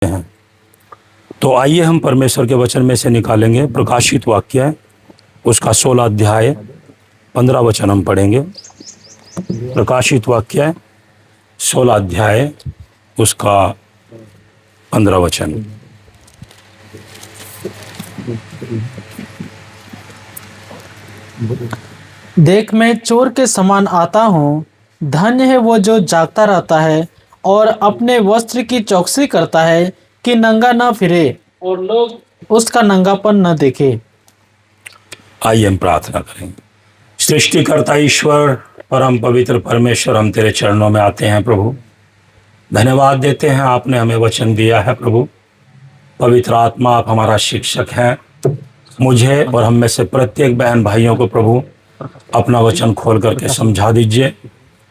हैं। तो आइए हम परमेश्वर के वचन में से निकालेंगे प्रकाशित वाक्य है उसका 16 अध्याय 15 वचन हम पढ़ेंगे। प्रकाशित वाक्य है 16 अध्याय उसका 15 वचन। देख, मैं चोर के समान आता हूँ। धन्य है वो जो जागता रहता है और अपने वस्त्र की चौकसी करता है कि नंगा न फिरे और लोग उसका नंगापन न देखे। आइए हम प्रार्थना करें। सृष्टिकर्ता ईश्वर, परम पवित्र परमेश्वर, हम तेरे चरणों में आते हैं प्रभु। धन्यवाद देते हैं, आपने हमें वचन दिया है प्रभु। पवित्र आत्मा, आप हमारा शिक्षक हैं। मुझे और हम में से प्रत्येक बहन भाइयों को प्रभु अपना वचन खोल करके समझा दीजिए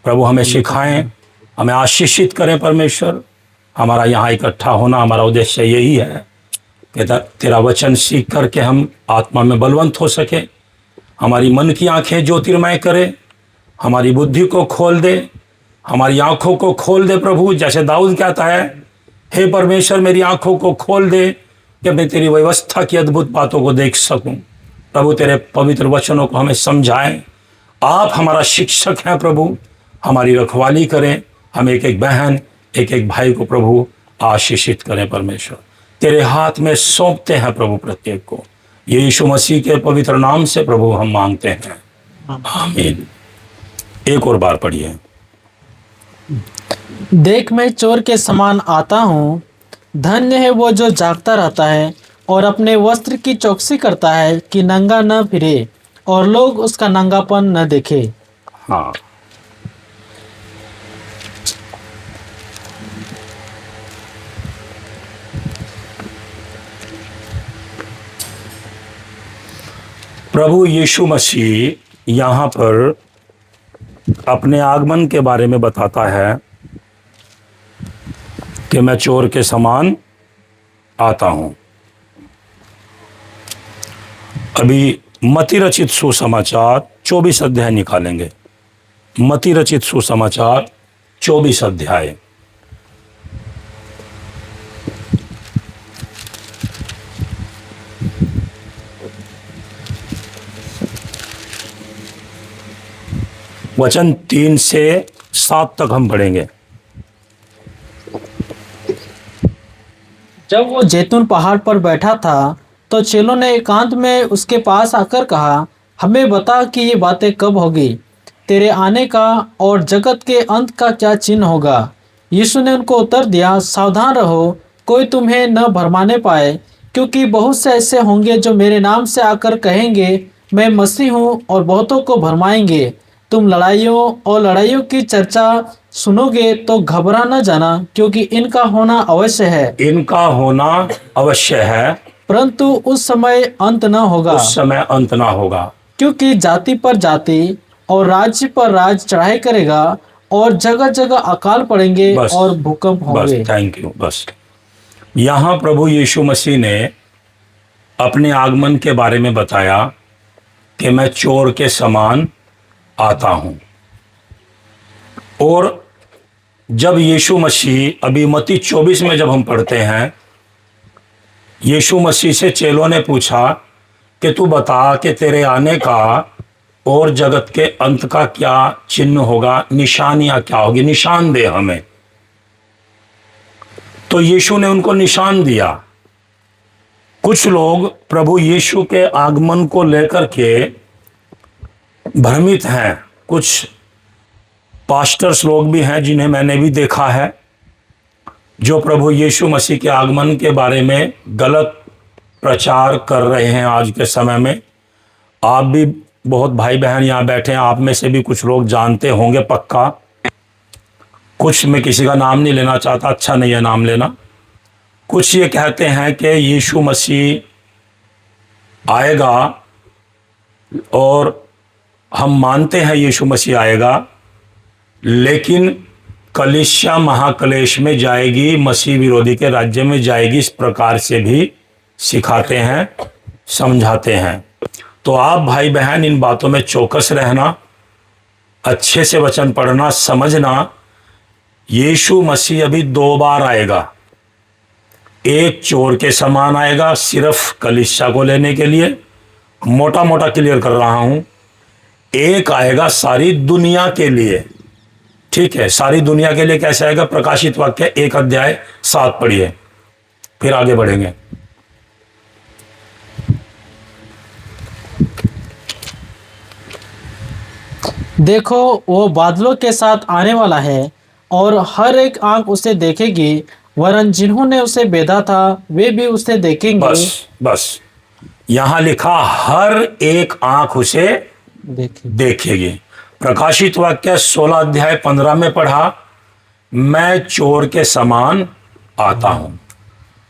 प्रभु। हमें सिखाएं, हमें आशीषित करें परमेश्वर। हमारा यहाँ इकट्ठा होना, हमारा उद्देश्य यही है कि तेरा वचन सीख करके हम आत्मा में बलवंत हो सके। हमारी मन की आंखें ज्योतिर्मय करे, हमारी बुद्धि को खोल दे, हमारी आंखों को खोल दे प्रभु। जैसे दाऊद कहता है, हे परमेश्वर मेरी आंखों को खोल दे कि मैं तेरी व्यवस्था की अद्भुत बातों को देख सकूं। प्रभु तेरे पवित्र वचनों को हमें समझाएं। आप हमारा शिक्षक हैं प्रभु, हमारी रखवाली करें। हम एक एक बहन, एक एक भाई को प्रभु आशीषित करें परमेश्वर। तेरे हाथ में सौंपते हैं प्रभु प्रत्येक को। ये यीशु मसीह के पवित्र नाम से प्रभु हम मांगते हैं, आमीन। एक और बार पढ़िए। देख, मैं चोर के समान आता हूँ। धन्य है वो जो जागता रहता है और अपने वस्त्र की चौकसी करता है कि नंगा न फिरे और लोग उसका नंगापन न देखे। हाँ, प्रभु यीशु मसीह यहाँ पर अपने आगमन के बारे में बताता है कि मैं चोर के समान आता हूं। अभी मती रचित सुसमाचार 24 अध्याय निकालेंगे। मती रचित सुसमाचार 24 अध्याय। वचन 3 से 7 तक हम पढ़ेंगे। जब वो जैतून पहाड़ पर बैठा था तो चेलों ने एकांत में उसके पास आकर कहा, हमें बता कि ये बातें कब होगी, तेरे आने का और जगत के अंत का क्या चिन्ह होगा। यीशु ने उनको उत्तर दिया, सावधान रहो, कोई तुम्हें न भरमाने पाए, क्योंकि बहुत से ऐसे होंगे जो मेरे नाम से आकर कहेंगे मैं मसीह हूँ और बहुतों को भरमाएंगे। तुम लड़ाइयों और लड़ाइयों की चर्चा सुनोगे तो घबरा न जाना, क्योंकि इनका होना अवश्य है। इनका होना अवश्य है, परंतु उस समय अंत न होगा। उस समय अंत ना होगा। क्योंकि जाति पर जाति और राज्य पर राज्य चढ़ाई करेगा और जगह जगह अकाल पड़ेंगे और भूकंप होंगे। बस, थैंक यू। बस यहाँ प्रभु यीशु मसीह ने अपने आगमन के बारे में बताया कि मैं चोर के समान आता हूं। और जब यीशु मसीह, अभी मत्ती 24 में जब हम पढ़ते हैं, यीशु मसीह से चेलों ने पूछा कि तू बता कि तेरे आने का और जगत के अंत का क्या चिन्ह होगा, निशानियां क्या होगी, निशान दे हमें। तो यीशु ने उनको निशान दिया। कुछ लोग प्रभु यीशु के आगमन को लेकर के भ्रमित हैं। कुछ पास्टर्स लोग भी हैं जिन्हें मैंने भी देखा है, जो प्रभु यीशु मसीह के आगमन के बारे में गलत प्रचार कर रहे हैं आज के समय में। आप भी बहुत भाई बहन यहाँ बैठे हैं, आप में से भी कुछ लोग जानते होंगे पक्का। कुछ, मैं किसी का नाम नहीं लेना चाहता, अच्छा नहीं है नाम लेना। कुछ ये कहते हैं कि यीशु मसीह आएगा और हम मानते हैं यीशु मसीह आएगा, लेकिन कलीसिया महाक्लेश में जाएगी, मसीह विरोधी के राज्य में जाएगी, इस प्रकार से भी सिखाते हैं, समझाते हैं। तो आप भाई बहन इन बातों में चौकस रहना, अच्छे से वचन पढ़ना, समझना। यीशु मसीह अभी 2 बार आएगा। एक चोर के समान आएगा सिर्फ कलीसिया को लेने के लिए, मोटा मोटा क्लियर कर रहा हूं। एक आएगा सारी दुनिया के लिए, ठीक है। सारी दुनिया के लिए कैसे आएगा? प्रकाशित वाक्य 1:7 पढ़िए, फिर आगे बढ़ेंगे। देखो वो बादलों के साथ आने वाला है और हर एक आंख उसे देखेगी, वरन जिन्होंने उसे बेधा था वे भी उसे देखेंगे। बस यहां लिखा हर एक आंख उसे देखेगी। प्रकाशित वाक्य 16:15 में पढ़ा, मैं चोर के समान आता हूं।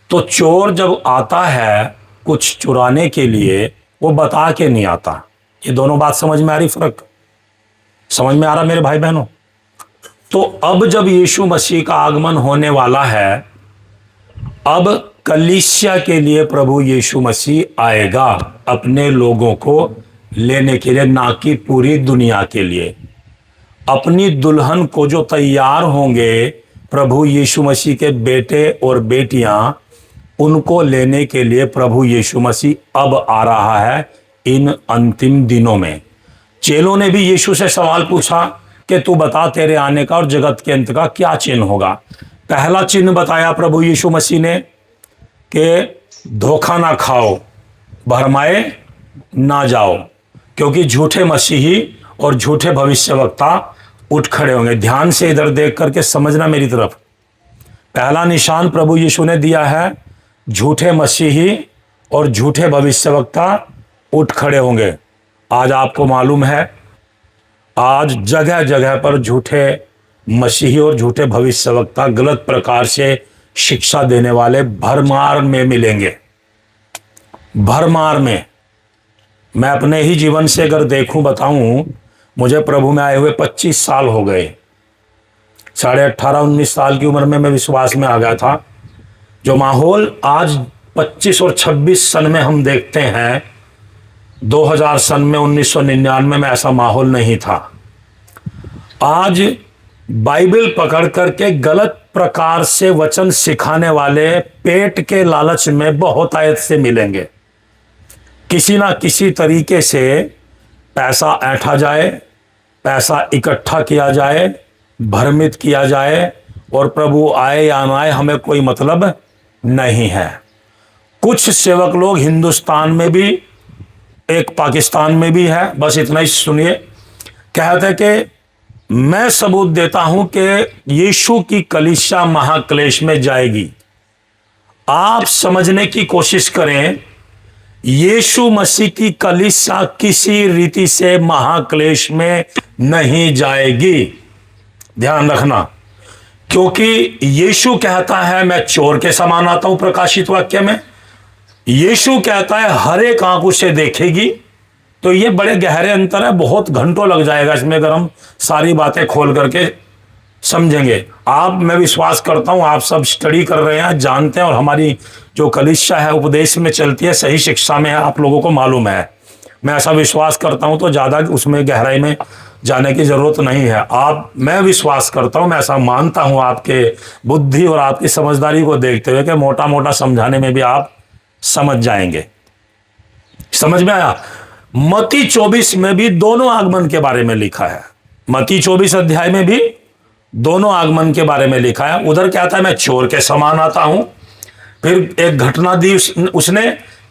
तो चोर जब आता है कुछ चुराने के लिए, वो बता के नहीं आता। ये दोनों बात समझ में आ रही? फर्क समझ में आ रहा मेरे भाई बहनों? तो अब जब यीशु मसीह का आगमन होने वाला है, अब कलीसिया के लिए प्रभु यीशु मसीह आएगा अपने लोगों को लेने के लिए, ना कि पूरी दुनिया के लिए। अपनी दुल्हन को जो तैयार होंगे प्रभु यीशु मसीह के बेटे और बेटियां, उनको लेने के लिए प्रभु यीशु मसीह अब आ रहा है इन अंतिम दिनों में। चेलों ने भी यीशु से सवाल पूछा कि तू बता तेरे आने का और जगत के अंत का क्या चिन्ह होगा। पहला चिन्ह बताया प्रभु यीशु मसीह ने कि धोखा ना खाओ, भरमाए ना जाओ, क्योंकि झूठे मसीही और झूठे भविष्यवक्ता उठ खड़े होंगे। ध्यान से इधर देख करके समझना मेरी तरफ। पहला निशान प्रभु यीशु ने दिया है, झूठे मसीही और झूठे भविष्यवक्ता उठ खड़े होंगे। आज आपको मालूम है, आज जगह जगह पर झूठे मसीही और झूठे भविष्यवक्ता गलत प्रकार से शिक्षा देने वाले भरमार में मिलेंगे। भरमार में। मैं अपने ही जीवन से अगर देखूं, बताऊं, मुझे प्रभु में आए हुए 25 साल हो गए। 18.5-19 साल की उम्र में मैं विश्वास में आ गया था। जो माहौल आज 25 और 26 सन में हम देखते हैं, 2000 सन में 1999 में ऐसा माहौल नहीं था। आज बाइबल पकड़ करके गलत प्रकार से वचन सिखाने वाले पेट के लालच में बहुत आयत से मिलेंगे। किसी ना किसी तरीके से पैसा ऐंठा जाए, पैसा इकट्ठा किया जाए, भ्रमित किया जाए, और प्रभु आए या ना आए हमें कोई मतलब नहीं है। कुछ सेवक लोग हिंदुस्तान में भी, एक पाकिस्तान में भी है, बस इतना ही सुनिए। कहते हैं कि मैं सबूत देता हूं कि यीशु की कलीसिया महाक्लेश में जाएगी। आप समझने की कोशिश करें, यीशु मसीह की कलीसिया किसी रीति से महाक्लेश में नहीं जाएगी। ध्यान रखना, क्योंकि यीशु कहता है मैं चोर के समान आता हूं। प्रकाशित वाक्य में यीशु कहता है हर एक आंख उसे देखेगी। तो ये बड़े गहरे अंतर है, बहुत घंटों लग जाएगा इसमें अगर हम सारी बातें खोल करके समझेंगे। मैं विश्वास करता हूं आप सब स्टडी कर रहे हैं, जानते हैं, और हमारी जो कलीसिया है उपदेश में चलती है, सही शिक्षा में है, आप लोगों को मालूम है। मैं ऐसा विश्वास करता हूं, तो ज़्यादा उसमें गहराई में जाने की जरूरत नहीं है। मैं विश्वास करता हूं, मैं ऐसा मानता हूं आपके बुद्धि और आपकी समझदारी को देखते हुए कि मोटा मोटा समझाने में भी आप समझ जाएंगे। समझ में आया? मत्ती 24 में भी दोनों आगमन के बारे में लिखा है। मत्ती 24 अध्याय में भी दोनों आगमन के बारे में लिखा है। उधर क्या था, मैं चोर के समान आता हूं। फिर एक घटना दी उसने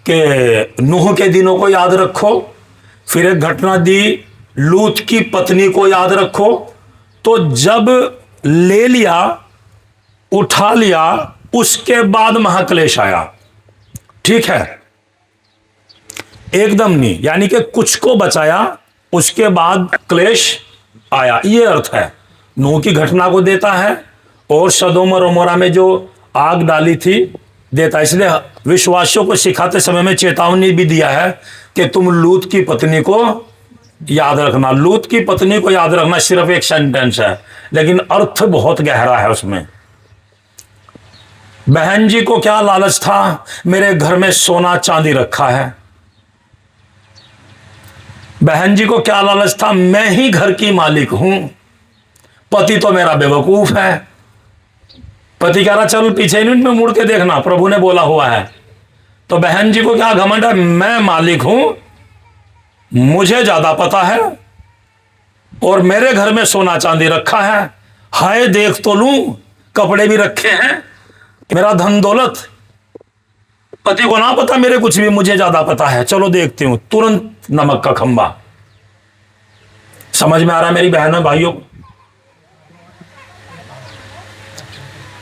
कि नूह के दिनों को याद रखो। फिर एक घटना दी लूत की पत्नी को याद रखो। तो जब ले लिया, उठा लिया, उसके बाद महाक्लेश आया। ठीक है, एकदम नहीं, यानी कि कुछ को बचाया, उसके बाद क्लेश आया, ये अर्थ है। नूह की घटना को देता है और सदोम और अमोरा में जो आग डाली थी देता है। इसलिए विश्वासियों को सिखाते समय में चेतावनी भी दिया है कि तुम लूत की पत्नी को याद रखना। लूत की पत्नी को याद रखना सिर्फ एक सेंटेंस है, लेकिन अर्थ बहुत गहरा है उसमें। बहन जी को क्या लालच था, मेरे घर में सोना चांदी रखा है। बहन जी को क्या लालच था, मैं ही घर की मालिक हूं, पति तो मेरा बेवकूफ है। पति कह रहा चल पीछे मिनट में मुड़ के देखना, प्रभु ने बोला हुआ है। तो बहन जी को क्या घमंड है, मैं मालिक हूं, मुझे ज्यादा पता है और मेरे घर में सोना चांदी रखा है, हाय देख तो लूं, कपड़े भी रखे हैं, मेरा धन दौलत। पति को ना पता मेरे कुछ भी, मुझे ज्यादा पता है, चलो देखती हूं। तुरंत नमक का खंबा। समझ में आ रहा है मेरी बहनों भाइयों?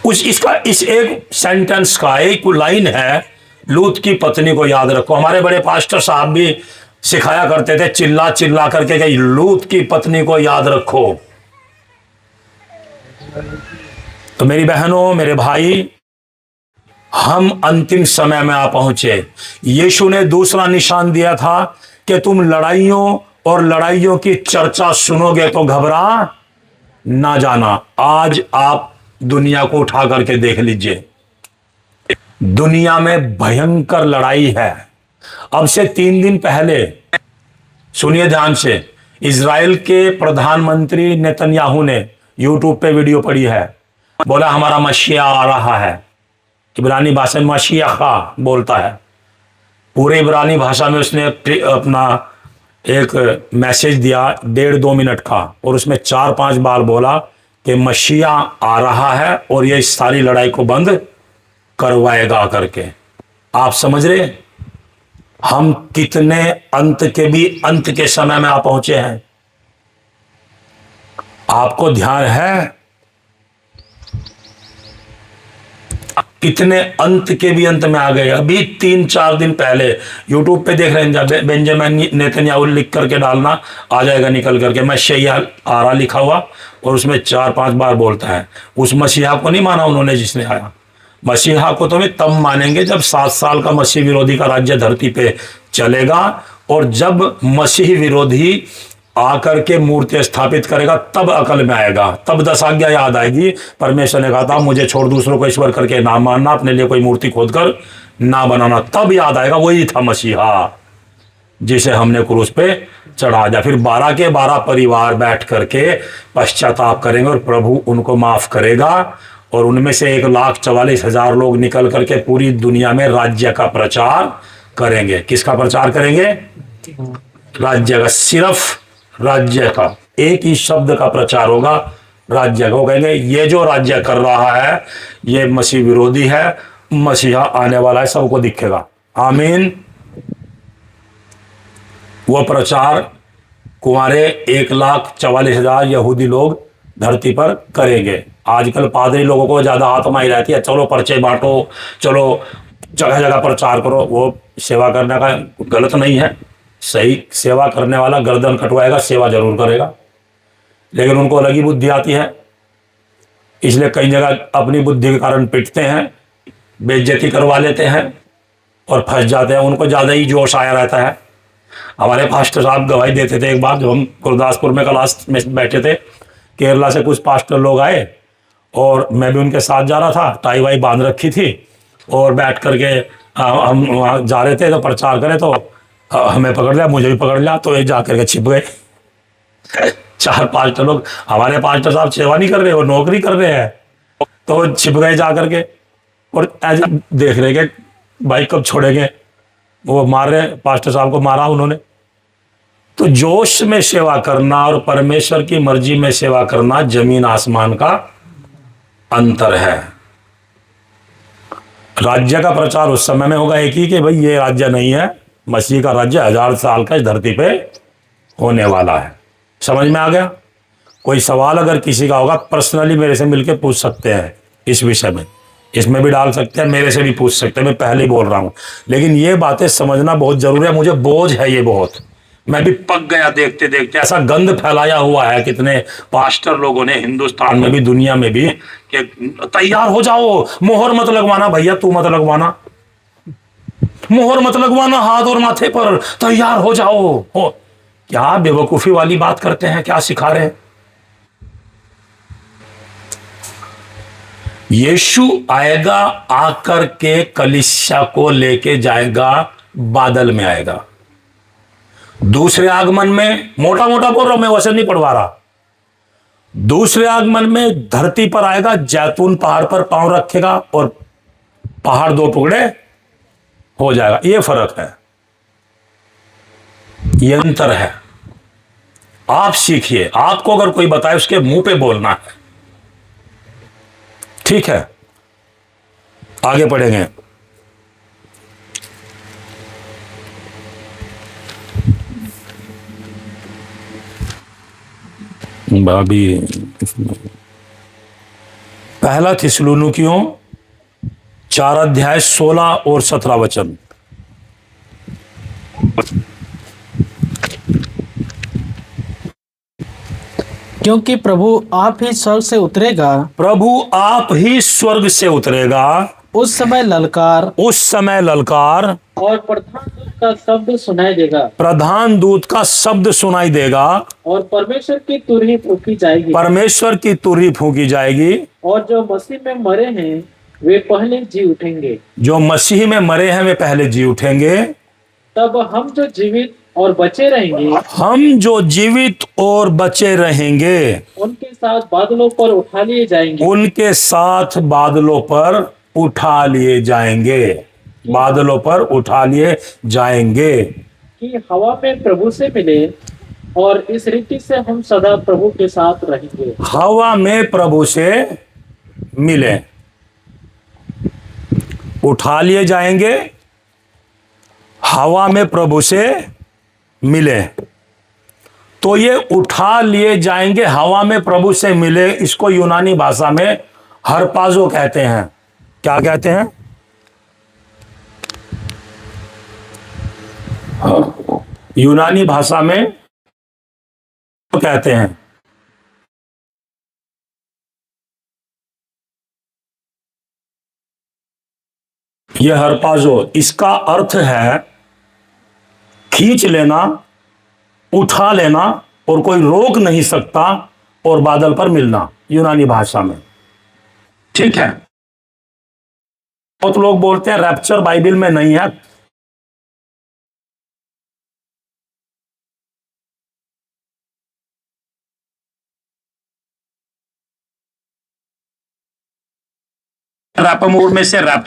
इस एक सेंटेंस का एक लाइन है, लूत की पत्नी को याद रखो। हमारे बड़े पास्टर साहब भी सिखाया करते थे चिल्ला चिल्ला करके कि लूत की पत्नी को याद रखो। तो मेरी बहनों, मेरे भाई, हम अंतिम समय में आ पहुंचे। यीशु ने दूसरा निशान दिया था कि तुम लड़ाइयों और लड़ाइयों की चर्चा सुनोगे तो घबरा ना जाना। आज आप दुनिया को उठा करके देख लीजिए, दुनिया में भयंकर लड़ाई है। अब से 3 दिन पहले, सुनिए ध्यान से, इजराइल के प्रधानमंत्री नेतन्याहू ने यूट्यूब पे वीडियो पड़ी है, बोला हमारा मसीहा आ रहा है। इब्रानी भाषा में मसीहा बोलता है, पूरे इब्रानी भाषा में उसने अपना एक मैसेज दिया 1.5-2 मिनट का, और उसमें 4-5 बार बोला कि मसीहा आ रहा है और ये इस सारी लड़ाई को बंद करवाएगा करके। आप समझ रहे हम कितने अंत के समय में आ पहुंचे हैं? आपको ध्यान है कितने अंत के भी अंत में आ गए? अभी 3-4 दिन पहले यूट्यूब पे देख रहे हैं, बेंजामिन नेतन्याहू लिख करके डालना, आ जाएगा निकल करके मसीहा आ रहा लिखा हुआ, और उसमें 4-5 बार बोलता है। उस मसीहा को नहीं माना उन्होंने जिसने आया। मसीहा को तो वे तब मानेंगे जब 7 साल का मसीह विरोधी का राज्य धरती पे चलेगा, और जब मसीह विरोधी आकर के मूर्ति स्थापित करेगा तब अकल में आएगा, तब 10 आज्ञा याद आएगी। परमेश्वर ने कहा था मुझे छोड़ दूसरों को ईश्वर करके ना मानना, अपने लिए कोई मूर्ति खोदकर ना बनाना, तब याद आएगा वही था मसीहा जिसे हमने क्रूस पे चढ़ा दिया। फिर 12 के 12 परिवार बैठ करके पश्चाताप करेंगे और प्रभु उनको माफ करेगा, और उनमें से 1,44,000 लोग निकल करके पूरी दुनिया में राज्य का प्रचार करेंगे। किसका प्रचार करेंगे? राज्य का, सिर्फ राज्य का, एक ही शब्द का प्रचार होगा, राज्य का। वो कहेंगे ये जो राज्य कर रहा है ये मसीह विरोधी है, मसीहा आने वाला है, सबको दिखेगा। आमीन। वह प्रचार कुंवारे 1,44,000 यहूदी लोग धरती पर करेंगे। आजकल पादरी लोगों को ज्यादा आत्मा ही रहती है, चलो पर्चे बांटो, चलो जगह जगह प्रचार करो। वो सेवा करने का गलत नहीं है, सही सेवा करने वाला गर्दन कटवाएगा, सेवा जरूर करेगा, लेकिन उनको अलग ही बुद्धि आती है, इसलिए कई जगह अपनी बुद्धि के कारण पिटते हैं, बेइज्जती करवा लेते हैं और फंस जाते हैं। उनको ज्यादा ही जोश आया रहता है। हमारे पास्टर साहब गवाही देते थे, एक बार जब हम गुरदासपुर में क्लास में बैठे थे, केरला से कुछ पास्टर लोग आए और मैं भी उनके साथ जा रहा था, टाई वाई बांध रखी थी, और बैठ करके हम वहाँ जा रहे थे तो प्रचार करें, तो हमें पकड़ लिया, मुझे भी पकड़ लिया, तो ये जा करके छिप गए। 4 पास्टर लोग, हमारे पास्टर साहब सेवा नहीं कर रहे, वो नौकरी कर रहे हैं, तो छिप गए जा करके, और ऐसे देख रहे कि भाई कब छोड़ेंगे। वो मार रहे, पास्टर साहब को मारा उन्होंने। तो जोश में सेवा करना और परमेश्वर की मर्जी में सेवा करना जमीन आसमान का अंतर है। राज्य का प्रचार उस समय में होगा एक ही कि भाई ये राज्य नहीं है, मसीह का राज्य 1000 साल का इस धरती पे होने वाला है। समझ में आ गया? कोई सवाल अगर किसी का होगा पर्सनली मेरे से मिलकर पूछ सकते हैं इस विषय में, इसमें भी डाल सकते हैं, मेरे से भी पूछ सकते हैं, मैं पहले ही बोल रहा हूं। लेकिन ये बातें समझना बहुत जरूरी है, मुझे बोझ है ये बहुत, मैं भी पक गया देखते देखते। ऐसा गंद फैलाया हुआ है कितने पास्टर लोगों ने हिंदुस्तान में भी, दुनिया में भी, कि तैयार हो जाओ, मोहर मत लगवाना भैया, तू मत लगवाना, मोहर मत लगवाना हाथ और माथे पर, तैयार हो जाओ। हो क्या बेवकूफी वाली बात करते हैं, क्या सिखा रहे हैं? यीशु आएगा, आकर के कलीसिया को लेके जाएगा, बादल में आएगा। दूसरे आगमन में, मोटा मोटा बोल रहा हूं मैं, वैसे नहीं पढ़वा रहा, दूसरे आगमन में धरती पर आएगा, जैतून पहाड़ पर पांव रखेगा और पहाड़ दो टुकड़े हो जाएगा। ये फर्क है, ये अंतर है। आप सीखिए, आपको अगर कोई बताए उसके मुंह पे बोलना है, ठीक है। आगे पढ़ेंगे। भाभी पहला थिस्सलुनीकियों 4 अध्याय 16 और 17 वचन। क्योंकि प्रभु आप ही स्वर्ग से उतरेगा, प्रभु आप ही स्वर्ग से उतरेगा, उस समय ललकार उस समय ललकार और प्रधान दूत का शब्द सुनाई देगा, प्रधान दूत का शब्द सुनाई देगा, और परमेश्वर की तुरही फूंकी जाएगी, परमेश्वर की तुरही फूंकी जाएगी, और जो मसीह में मरे हैं वे पहले जी उठेंगे। जो मसीह में मरे हैं वे पहले जी उठेंगे। तब हम जो जीवित और बचे रहेंगे, हम जो जीवित और बचे रहेंगे उनके साथ बादलों पर उठा लिए जाएंगे, उनके साथ बादलों पर उठा लिए जाएंगे, बादलों पर उठा लिए जाएंगे, कि हवा में प्रभु से मिले, और इस रीति से हम सदा प्रभु के साथ रहेंगे। हवा में प्रभु से मिले, उठा लिए जाएंगे, हवा में प्रभु से मिले। तो ये उठा लिए जाएंगे, हवा में प्रभु से मिले, इसको यूनानी भाषा में हरपाजो कहते हैं। क्या कहते हैं? यूनानी भाषा में कहते हैं। यह हरपाजो, इसका अर्थ है खींच लेना, उठा लेना, और कोई रोक नहीं सकता, और बादल पर मिलना, यूनानी भाषा में, ठीक है। बहुत लोग बोलते हैं रैप्चर बाइबल में नहीं है। रैपमोर में से रैप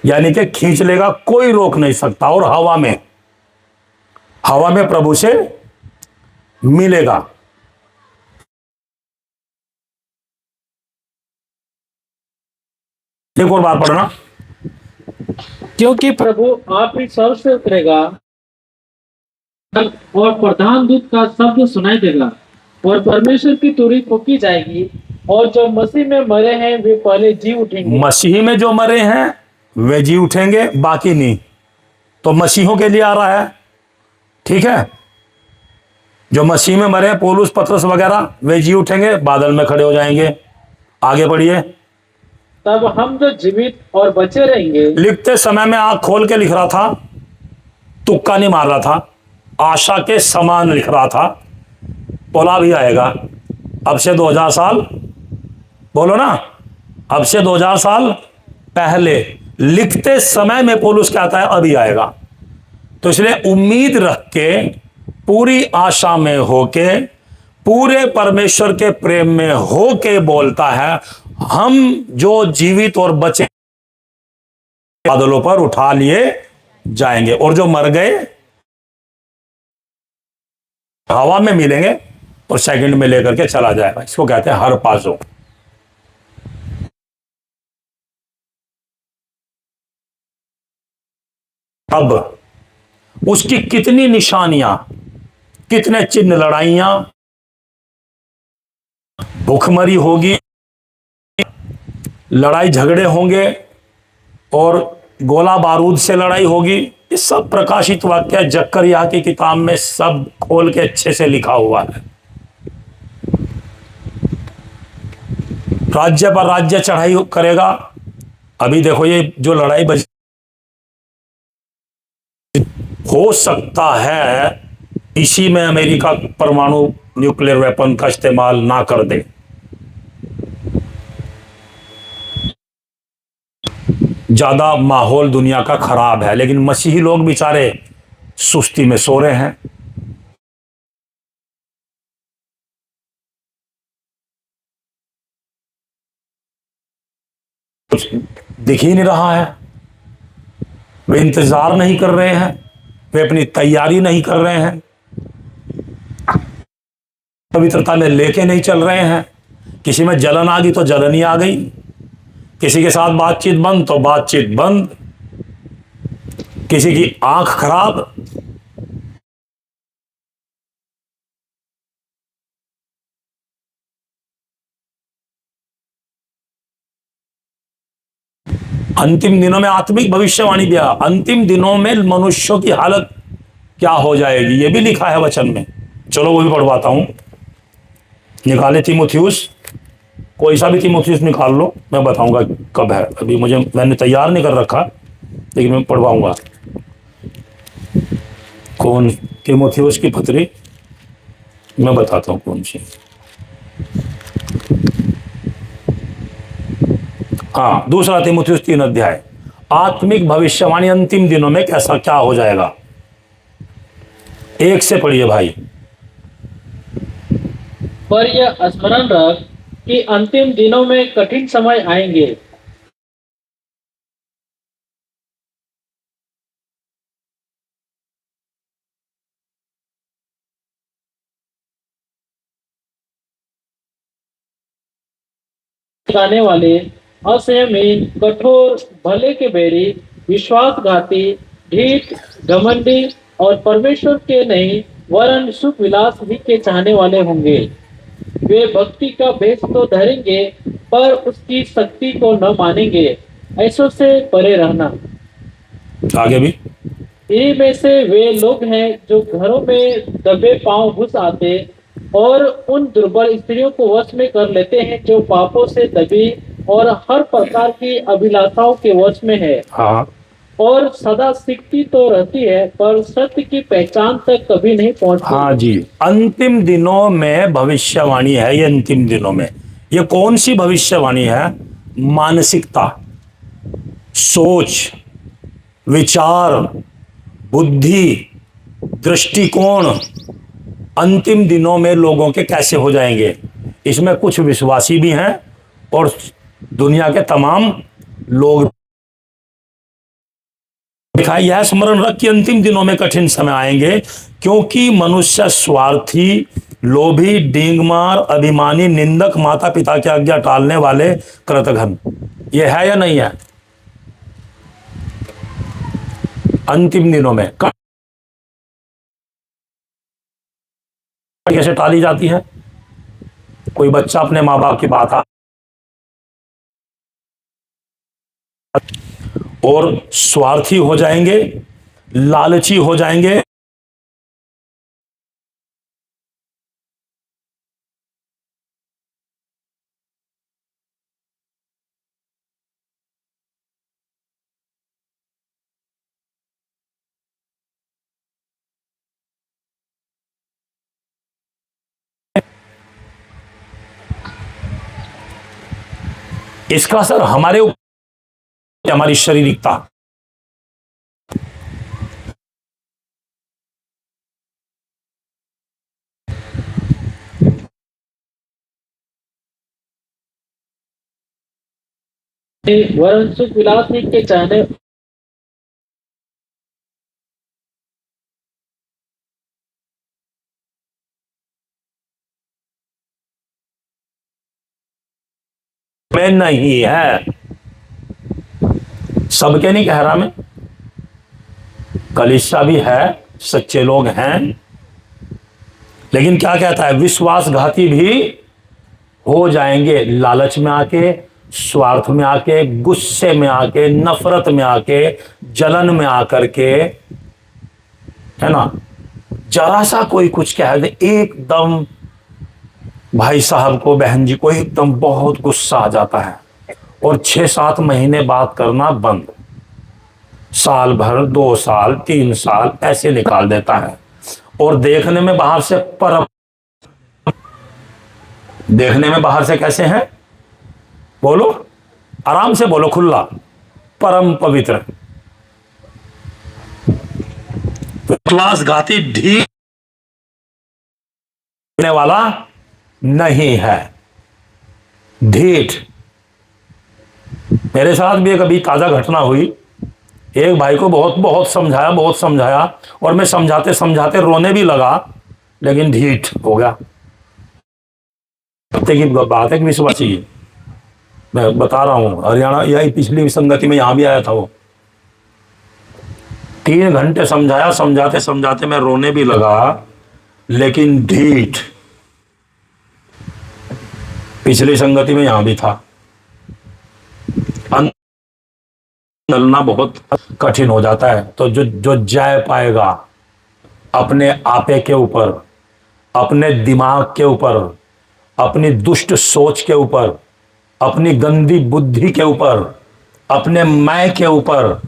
यानी कि खींच लेगा, कोई रोक नहीं सकता, और हवा में प्रभु से मिलेगा। एक और बात पढ़ना। क्योंकि प्रभु आप ही स्वर्ग से उतरेगा, और प्रधान दूत का शब्द सुनाई देगा, और परमेश्वर की तुरही फूंकी जाएगी, और जो मसीह में मरे हैं वे पहले जी उठेंगे। मसीह में जो मरे हैं वे जी उठेंगे, बाकी नहीं। तो मसीहों के लिए आ रहा है, ठीक है। जो मसीह में मरे हैं, पौलुस पतरस वगैरह, वे जी उठेंगे, बादल में खड़े हो जाएंगे। आगे बढ़िए। तब हम जो जीवित और बचे रहेंगे। लिखते समय में आंख खोल के लिख रहा था, तुक्का नहीं मार रहा था, आशा के समान लिख रहा था। बोला भी आएगा अब से 2000 साल, बोलो ना, अब से 2000 साल पहले। लिखते समय में पौलुस कहता है अभी आएगा। तो इसलिए उम्मीद रख के, पूरी आशा में होके, पूरे परमेश्वर के प्रेम में होके बोलता है, हम जो जीवित और बचे बादलों पर उठा लिए जाएंगे, और जो मर गए हवा में मिलेंगे, और सेकंड में लेकर के चला जाएगा। इसको कहते हैं हरपाजो। अब उसकी कितनी निशानियां, कितने चिन्ह, लड़ाइयां, भूखमरी होगी, लड़ाई झगड़े होंगे, और गोला बारूद से लड़ाई होगी। ये सब प्रकाशित वाक्य जकरिया की किताब में सब खोल के अच्छे से लिखा हुआ है। राज्य पर राज्य चढ़ाई करेगा। अभी देखो ये जो लड़ाई बची, हो सकता है इसी में अमेरिका परमाणु न्यूक्लियर वेपन का इस्तेमाल ना कर दे। ज्यादा माहौल दुनिया का खराब है, लेकिन मसीही लोग बेचारे सुस्ती में सो रहे हैं। कुछ दिख ही नहीं रहा है, वे इंतजार नहीं कर रहे हैं, वे अपनी तैयारी नहीं कर रहे हैं, पवित्रता में लेके नहीं चल रहे हैं। किसी में जलन आ गई तो जलन ही आ गई, किसी के साथ बातचीत बंद तो बातचीत बंद, किसी की आंख खराब। अंतिम दिनों में आत्मिक भविष्यवाणी दिया, अंतिम दिनों में मनुष्यों की हालत क्या हो जाएगी, यह भी लिखा है वचन में। चलो वो भी पढ़वाता हूं। निकाले तीमुथियुस, कोई सा भी तीमुथियुस निकाल लो, मैं बताऊंगा कब है। अभी मैंने तैयार नहीं कर रखा, लेकिन मैं पढ़वाऊंगा। कौन तीमुथियुस की पत्री, मैं बताता हूं कौन सी। हाँ, दूसरा तीमुथियुस 3 अध्याय। आत्मिक भविष्यवाणी अंतिम दिनों में कैसा क्या हो जाएगा, एक से पढ़िए भाई। पर यह स्मरण रख कि अंतिम दिनों में कठिन समय आएंगे। गाने वाले, असंयमी, कठोर, भले के बैरी, विश्वासघाती, ढीठ, घमंडी और परमेश्वर के नहीं वरन सुख विलास ही के चाहने वाले होंगे। वे भक्ति का भेष तो धरेंगे पर उसकी शक्ति को न मानेंगे। ऐसों से परे रहना। आगे भी। इन्हीं में से वे लोग हैं जो घरों में दबे पांव घुस आते और उन दुर्बल स्त्रियों को वश में कर लेते हैं जो पापों से दबी और हर प्रकार की अभिलाषाओं के वश में है। हाँ, और सदा सीखती तो रहती है पर सत्य की पहचान तक कभी नहीं पहुंचती। हाँ जी, अंतिम दिनों में भविष्यवाणी है ये। अंतिम दिनों में ये कौन सी भविष्यवाणी है? मानसिकता, सोच, विचार, बुद्धि, दृष्टिकोण अंतिम दिनों में लोगों के कैसे हो जाएंगे। इसमें कुछ विश्वासी भी हैं और दुनिया के तमाम लोग। दिखाई यह स्मरण रख कि अंतिम दिनों में कठिन समय आएंगे, क्योंकि मनुष्य स्वार्थी, लोभी, डींगमार, अभिमानी, निंदक, माता पिता की आज्ञा टालने वाले, कृतघ्न। यह है या नहीं है? अंतिम दिनों में कैसे टाली जाती है? कोई बच्चा अपने माँ बाप की बात और स्वार्थी हो जाएंगे, लालची हो जाएंगे, इसका असर हमारे ऊपर, हमारी शारीरिकता। वरन सुख विलास ही के चाहने में नहीं है। सबके नहीं कह रहा मैं, कलीसिया भी है, सच्चे लोग हैं, लेकिन क्या कहता है? विश्वासघाती भी हो जाएंगे, लालच में आके, स्वार्थ में आके, गुस्से में आके, नफरत में आके, जलन में आकर के, है ना, जरा सा कोई कुछ कह दे एकदम भाई साहब को, बहन जी को एकदम बहुत गुस्सा आ जाता है और 6-7 महीने बात करना बंद, साल भर, 2 साल, 3 साल ऐसे निकाल देता है। और देखने में बाहर से देखने में बाहर से कैसे हैं? बोलो, आराम से बोलो, खुला। परम पवित्र, विश्वासघाती ढीठ होने वाला नहीं है। ढीठ। मेरे साथ भी एक अभी ताजा घटना हुई। एक भाई को बहुत बहुत समझाया और मैं समझाते समझाते रोने भी लगा, लेकिन ढीठ हो गया। की बात है कि विश्वासी है, मैं बता रहा हूं, हरियाणा यही पिछली संगति में यहां भी आया था वो। 3 घंटे समझाया, समझाते समझाते मैं रोने भी लगा, लेकिन ढीठ। पिछली संगति में यहां भी था। चलना बहुत कठिन हो जाता है। तो जो जय पाएगा अपने आपे के ऊपर, अपने दिमाग के ऊपर, अपनी दुष्ट सोच के ऊपर, अपनी गंदी बुद्धि के ऊपर, अपने मैं के ऊपर,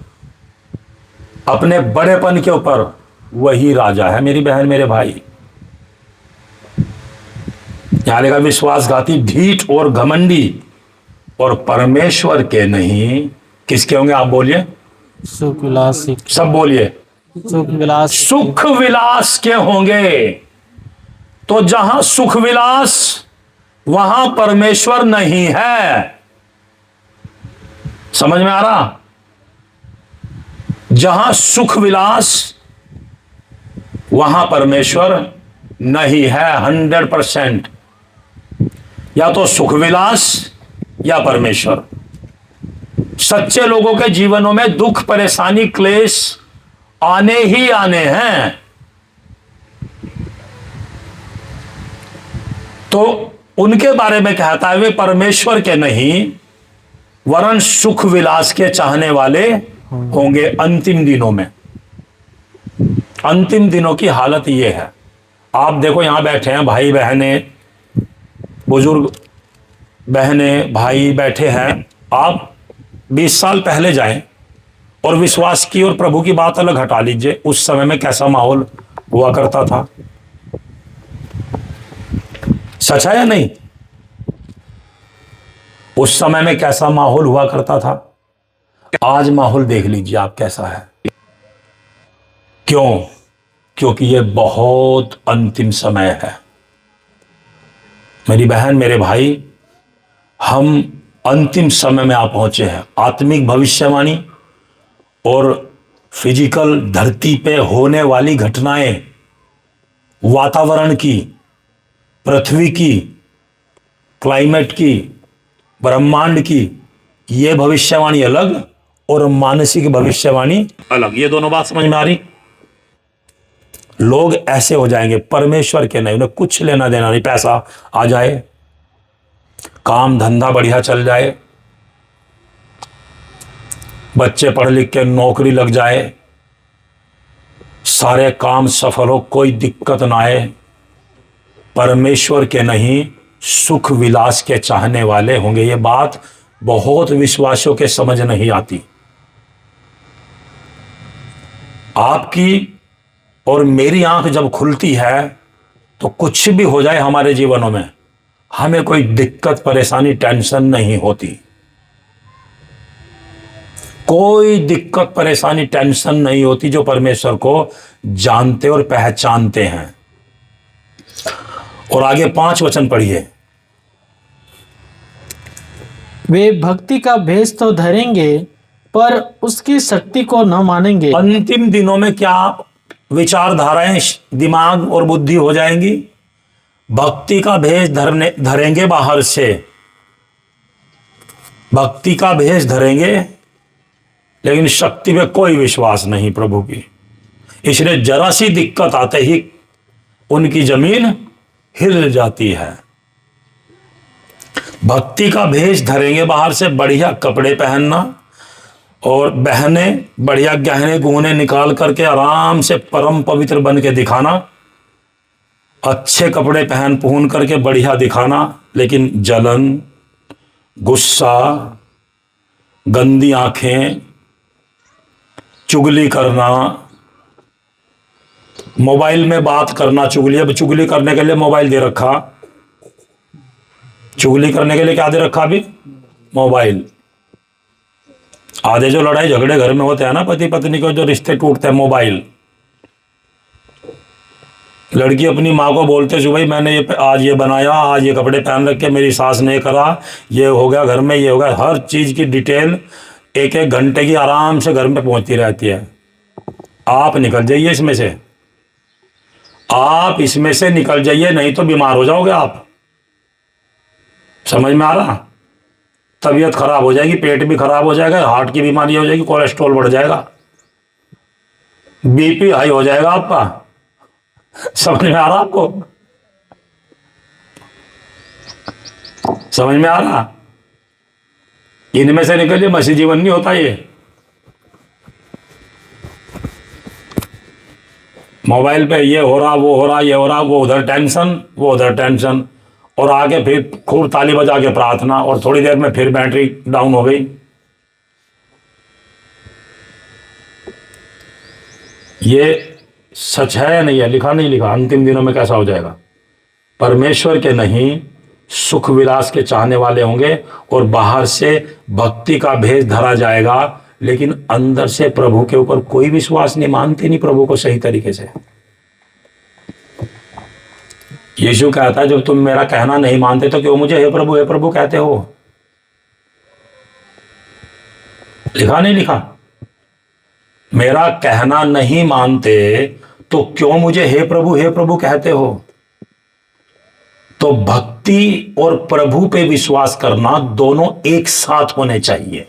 अपने बड़ेपन के ऊपर, वही राजा है मेरी बहन मेरे भाई। यहां लिखा विश्वासघाती, ढीठ और घमंडी और परमेश्वर के नहीं, किसके होंगे? आप बोलिए। सुख विलास, सब बोलिए। सुख विलास के होंगे। तो जहां सुख विलास, वहां परमेश्वर नहीं है। समझ में आ रहा? जहां सुख विलास, वहां परमेश्वर नहीं है। 100%। या तो सुख विलास या परमेश्वर। सच्चे लोगों के जीवनों में दुख, परेशानी, क्लेश आने ही आने हैं। तो उनके बारे में कहता है वे परमेश्वर के नहीं वरन सुख विलास के चाहने वाले होंगे अंतिम दिनों में। अंतिम दिनों की हालत यह है। आप देखो यहां बैठे हैं भाई बहने, बुजुर्ग बहने भाई बैठे हैं। आप 20 साल पहले जाएं और विश्वास की और प्रभु की बात अलग हटा लीजिए, उस समय में कैसा माहौल हुआ करता था। सच है या नहीं? उस समय में कैसा माहौल हुआ करता था। आज माहौल देख लीजिए आप कैसा है। क्यों? क्योंकि यह बहुत अंतिम समय है मेरी बहन मेरे भाई। हम अंतिम समय में आ पहुंचे हैं। आत्मिक भविष्यवाणी और फिजिकल धरती पे होने वाली घटनाएं, वातावरण की, पृथ्वी की, क्लाइमेट की, ब्रह्मांड की, यह भविष्यवाणी अलग और मानसिक भविष्यवाणी अलग। ये दोनों बात समझ में आ रही? लोग ऐसे हो जाएंगे परमेश्वर के नहीं, उन्हें कुछ लेना देना नहीं। पैसा आ जाए, काम धंधा बढ़िया चल जाए, बच्चे पढ़ लिख के नौकरी लग जाए, सारे काम सफल हो, कोई दिक्कत ना आए, परमेश्वर के नहीं सुख विलास के चाहने वाले होंगे। ये बात बहुत विश्वासियों के समझ नहीं आती। आपकी और मेरी आंख जब खुलती है तो कुछ भी हो जाए हमारे जीवनों में, हमें कोई दिक्कत, परेशानी, टेंशन नहीं होती। कोई दिक्कत, परेशानी, टेंशन नहीं होती जो परमेश्वर को जानते और पहचानते हैं। और आगे 5 वचन पढ़िए। वे भक्ति का भेष तो धरेंगे पर उसकी शक्ति को न मानेंगे। अंतिम दिनों में क्या विचारधाराएं दिमाग और बुद्धि हो जाएंगी? भक्ति का भेष धरेंगे बाहर से, भक्ति का भेष धरेंगे, लेकिन शक्ति में कोई विश्वास नहीं प्रभु की। इसलिए जरा सी दिक्कत आते ही उनकी जमीन हिल जाती है। भक्ति का भेष धरेंगे बाहर से, बढ़िया कपड़े पहनना, और बहनें बढ़िया गहने गुहने निकाल करके आराम से परम पवित्र बन के दिखाना, अच्छे कपड़े पहन पुहन करके बढ़िया दिखाना, लेकिन जलन, गुस्सा, गंदी आंखें, चुगली करना, मोबाइल में बात करना। चुगली, अब चुगली करने के लिए मोबाइल दे रखा। चुगली करने के लिए क्या दे रखा? अभी मोबाइल। आधे जो लड़ाई झगड़े घर में होते हैं ना पति पत्नी के, जो रिश्ते टूटते हैं, मोबाइल। लड़की अपनी माँ को बोलते जो भाई मैंने ये आज ये बनाया, आज ये कपड़े पहन रखे, मेरी सास ने करा, ये हो गया घर में, ये हो गया, हर चीज की डिटेल एक एक घंटे की आराम से घर में पहुंचती रहती है। आप निकल जाइए इसमें से, आप इसमें से निकल जाइए, नहीं तो बीमार हो जाओगे आप। समझ में आ रहा? तबीयत खराब हो जाएगी, पेट भी खराब हो जाएगा, हार्ट की बीमारी हो जाएगी, कोलेस्ट्रॉल बढ़ जाएगा, बीपी हाई हो जाएगा आपका। समझ में आ रहा आपको? समझ में आ रहा? इनमें से निकलिए, मसीह जीवन नहीं होता ये। मोबाइल पे ये हो रहा, वो हो रहा, ये हो रहा, वो उधर टेंशन, वो उधर टेंशन, और आगे फिर खूब ताली बजा के प्रार्थना, और थोड़ी देर में फिर बैटरी डाउन हो गई। ये सच है या नहीं है? लिखा नहीं लिखा? अंतिम दिनों में कैसा हो जाएगा? परमेश्वर के नहीं सुख विलास के चाहने वाले होंगे, और बाहर से भक्ति का भेष धरा जाएगा, लेकिन अंदर से प्रभु के ऊपर कोई विश्वास नहीं, मानते नहीं प्रभु को सही तरीके से। यीशु कहता है जब तुम मेरा कहना नहीं मानते तो क्यों मुझे हे प्रभु कहते हो? लिखा नहीं लिखा? मेरा कहना नहीं मानते तो क्यों मुझे हे प्रभु कहते हो? तो भक्ति और प्रभु पे विश्वास करना दोनों एक साथ होने चाहिए।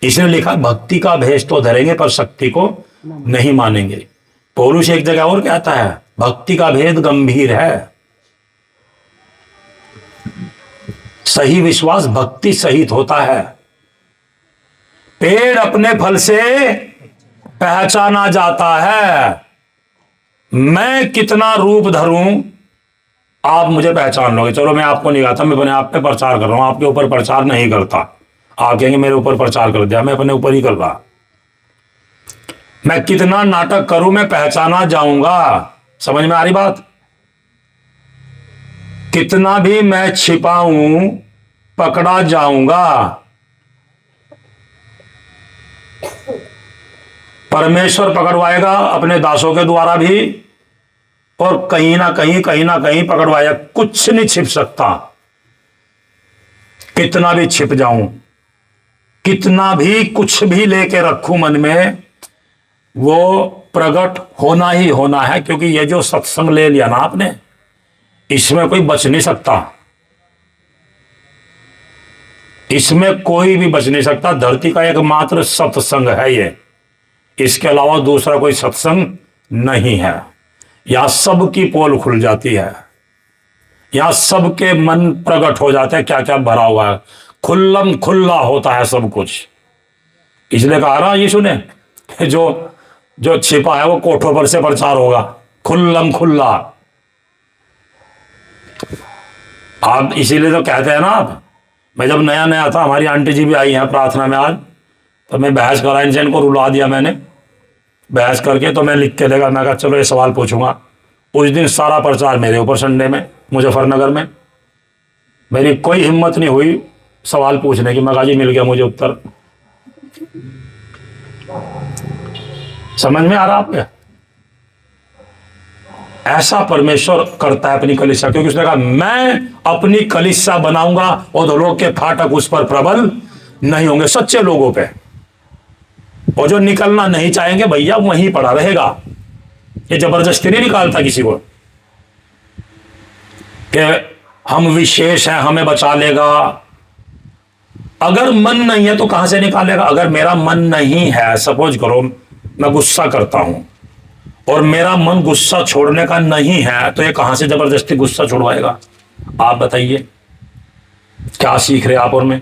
इसने लिखा भक्ति का भेष तो धरेंगे पर शक्ति को नहीं मानेंगे। पौलुस एक जगह और कहता है भक्ति का भेद गंभीर है। सही विश्वास भक्ति सहित होता है। पेड़ अपने फल से पहचाना जाता है। मैं कितना रूप धरूं आप मुझे पहचान लोगे। चलो मैं आपको नहीं कहता, मैं अपने आप पे प्रचार कर रहा हूं, आपके ऊपर प्रचार नहीं करता। आप कहेंगे मेरे ऊपर प्रचार कर दिया, मैं अपने ऊपर ही कर रहा। मैं कितना नाटक करूं मैं पहचाना जाऊंगा। समझ में आ रही बात? कितना भी मैं छिपाऊं पकड़ा जाऊंगा। परमेश्वर पकड़वाएगा अपने दासों के द्वारा भी, और कहीं ना कहीं पकड़वाएगा। कुछ नहीं छिप सकता। कितना भी छिप जाऊं, कितना भी कुछ भी लेके रखूं मन में, वो प्रकट होना ही होना है। क्योंकि ये जो सत्संग ले लिया ना आपने, इसमें कोई बच नहीं सकता। इसमें कोई भी बच नहीं सकता। धरती का एकमात्र सत्संग है ये, इसके अलावा दूसरा कोई सत्संग नहीं है। यहां सबकी पोल खुल जाती है, यहां सबके मन प्रकट हो जाते हैं, क्या क्या भरा हुआ है, खुल्लम खुल्ला होता है सब कुछ। इसलिए कहा ना यीशु ने जो छिपा है वो कोठों पर से प्रचार होगा, खुल्लम खुल्ला। आप इसीलिए तो कहते हैं ना आप, मैं जब नया नया था, हमारी आंटी जी भी आई हैं प्रार्थना में आज, तो मैं बहस करा इनसे, इनको रुला दिया मैंने। बहस करके तो मैं लिख के देगा, मैं कहा चलो ये सवाल पूछूंगा। उस दिन सारा प्रचार मेरे ऊपर, संडे में मुजफ्फरनगर में। मेरी कोई हिम्मत नहीं हुई सवाल पूछने की। मैं कहा जी मिल गया मुझे उत्तर। समझ में आ रहा आपके? ऐसा परमेश्वर करता है अपनी कलीसिया, क्योंकि उसने कहा मैं अपनी कलीसिया बनाऊंगा और धोलोक के फाटक उस पर प्रबल नहीं होंगे। सच्चे लोगों पे, और जो निकलना नहीं चाहेंगे भैया वहीं पड़ा रहेगा। ये जबरदस्ती नहीं निकालता किसी को कि हम विशेष हैं हमें बचा लेगा। अगर मन नहीं है तो कहां से निकालेगा? अगर मेरा मन नहीं है, सपोज करो मैं गुस्सा करता हूं और मेरा मन गुस्सा छोड़ने का नहीं है, तो ये कहां से जबरदस्ती गुस्सा छुड़वाएगा? आप बताइए क्या सीख रहे आप और मैं?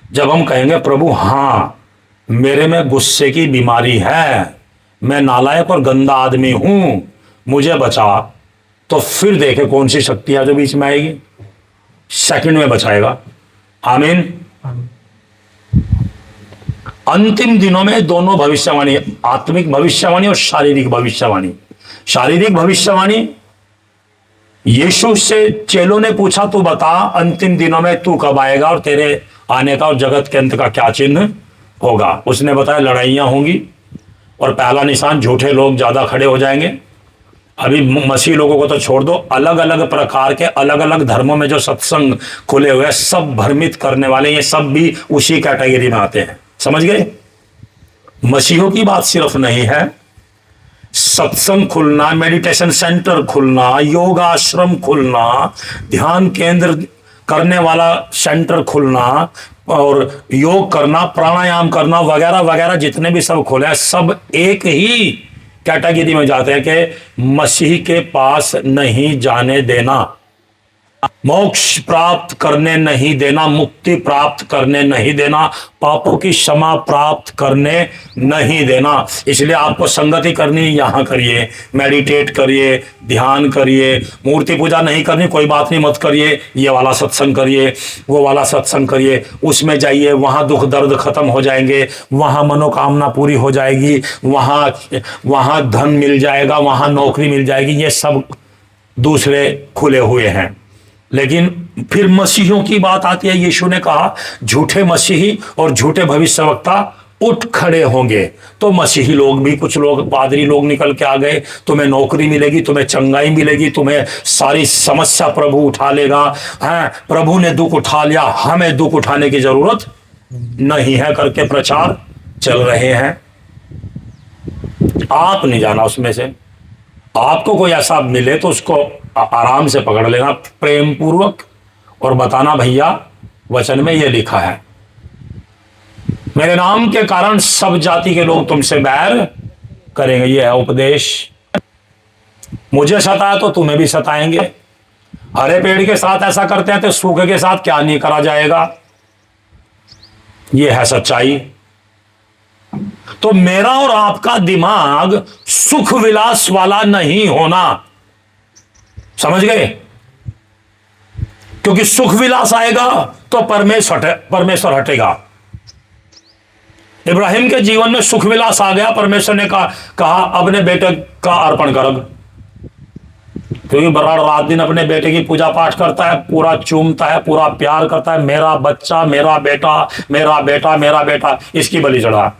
जब हम कहेंगे प्रभु हाँ मेरे में गुस्से की बीमारी है, मैं नालायक और गंदा आदमी हूं, मुझे बचा, तो फिर देखे कौन सी शक्ति है जो बीच में आएगी, सेकंड में बचाएगा। आमीन। अंतिम दिनों में दोनों भविष्यवाणी, आत्मिक भविष्यवाणी और शारीरिक भविष्यवाणी। शारीरिक भविष्यवाणी, यीशु से चेलों ने पूछा तू बता अंतिम दिनों में तू कब आएगा और तेरे आने का और जगत के अंत का क्या चिन्ह होगा। उसने बताया लड़ाइयाँ होंगी और पहला निशान झूठे लोग ज़्यादा खड़े हो जाएंगे। अभी मसीह लोगों को तो छोड़ दो, अलग अलग प्रकार के अलग अलग धर्मों में जो सत्संग खुले हुए हैं, सब भ्रमित करने वाले, ये सब भी उसी कैटेगरी में आते हैं। समझ गए? मसीहों की बात सिर्फ नहीं है, सत्संग खुलना, मेडिटेशन सेंटर खुलना, योग आश्रम खुलना, ध्यान केंद्र करने वाला सेंटर खुलना और योग करना, प्राणायाम करना वगैरह वगैरह जितने भी सब खुले हैं, सब एक ही कैटेगरी में जाते हैं कि मसीह के पास नहीं जाने देना, मोक्ष प्राप्त करने नहीं देना, मुक्ति प्राप्त करने नहीं देना, पापों की क्षमा प्राप्त करने नहीं देना। इसलिए आपको संगति करनी यहां करिए, मेडिटेट करिए, ध्यान करिए, मूर्ति पूजा नहीं करनी कोई बात नहीं, मत करिए, ये वाला सत्संग करिए, वो वाला सत्संग करिए, उसमें जाइए, वहां दुख दर्द खत्म हो जाएंगे, वहां मनोकामना पूरी हो जाएगी, वहां धन मिल जाएगा, वहां नौकरी मिल जाएगी। ये सब दूसरे खुले हुए हैं। लेकिन फिर मसीहियों की बात आती है। यीशु ने कहा झूठे मसीही और झूठे भविष्यवक्ता उठ खड़े होंगे। तो मसीही लोग भी, कुछ लोग पादरी लोग निकल के आ गए, तुम्हें नौकरी मिलेगी, तुम्हें चंगाई मिलेगी, तुम्हें सारी समस्या प्रभु उठा लेगा, हैं, प्रभु ने दुख उठा लिया, हमें दुख उठाने की जरूरत नहीं है करके प्रचार चल रहे हैं। आप नहीं जाना उसमें से। आपको कोई ऐसा मिले तो उसको आराम से पकड़ लेना, प्रेम पूर्वक, और बताना भैया वचन में ये लिखा है, मेरे नाम के कारण सब जाति के लोग तुमसे बैर करेंगे। ये है उपदेश। मुझे सताया तो तुम्हें भी सताएंगे। हरे पेड़ के साथ ऐसा करते हैं तो सूखे के साथ क्या नहीं करा जाएगा। ये है सच्चाई। तो मेरा और आपका दिमाग सुख विलास वाला नहीं होना, समझ गए? क्योंकि सुख विलास आएगा तो परमेश्वर हटेगा। इब्राहिम के जीवन में सुख विलास आ गया, परमेश्वर ने कहा अपने बेटे का अर्पण कर, क्योंकि बराड़ रात दिन अपने बेटे की पूजा पाठ करता है, पूरा चूमता है, पूरा प्यार करता है, मेरा बच्चा, मेरा बेटा, मेरा बेटा, मेरा बेटा, इसकी बलि चढ़ा।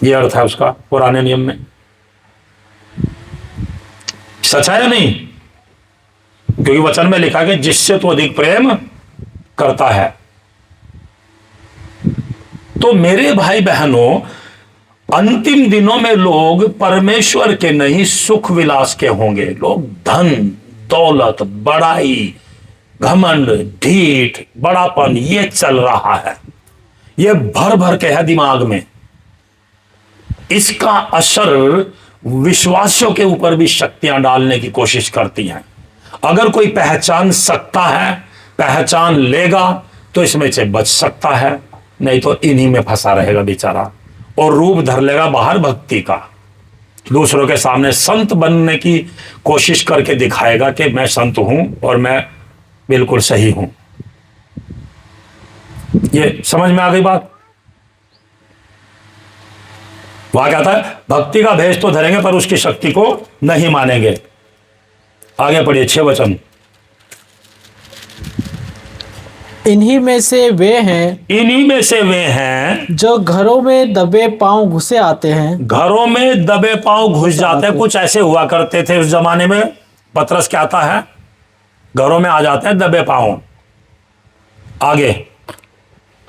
ये अर्थ है उसका पुराने नियम में। सच है या नहीं? क्योंकि वचन में लिखा कि जिससे तो अधिक प्रेम करता है। तो मेरे भाई बहनों, अंतिम दिनों में लोग परमेश्वर के नहीं सुख विलास के होंगे। लोग धन दौलत, बड़ाई, घमंड, ढीठ, बड़ापन, ये चल रहा है, ये भर भर के है दिमाग में। इसका असर विश्वासियों के ऊपर भी शक्तियां डालने की कोशिश करती हैं। अगर कोई पहचान सकता है, पहचान लेगा, तो इसमें से बच सकता है, नहीं तो इन्हीं में फंसा रहेगा बेचारा, और रूप धर लेगा बाहर भक्ति का। दूसरों के सामने संत बनने की कोशिश करके दिखाएगा कि मैं संत हूं और मैं बिल्कुल सही हूं। ये समझ में आ गई बात? वहां कहता है भक्ति का भेष तो धरेंगे पर उसकी शक्ति को नहीं मानेंगे। आगे पढ़िए 6 वचन। इन्हीं में से वे हैं जो घरों में दबे पांव घुसे आते हैं। घरों में दबे पांव घुस जाते हैं। कुछ ऐसे हुआ करते थे उस जमाने में। पतरस कहता है घरों में आ जाते हैं दबे पांव। आगे,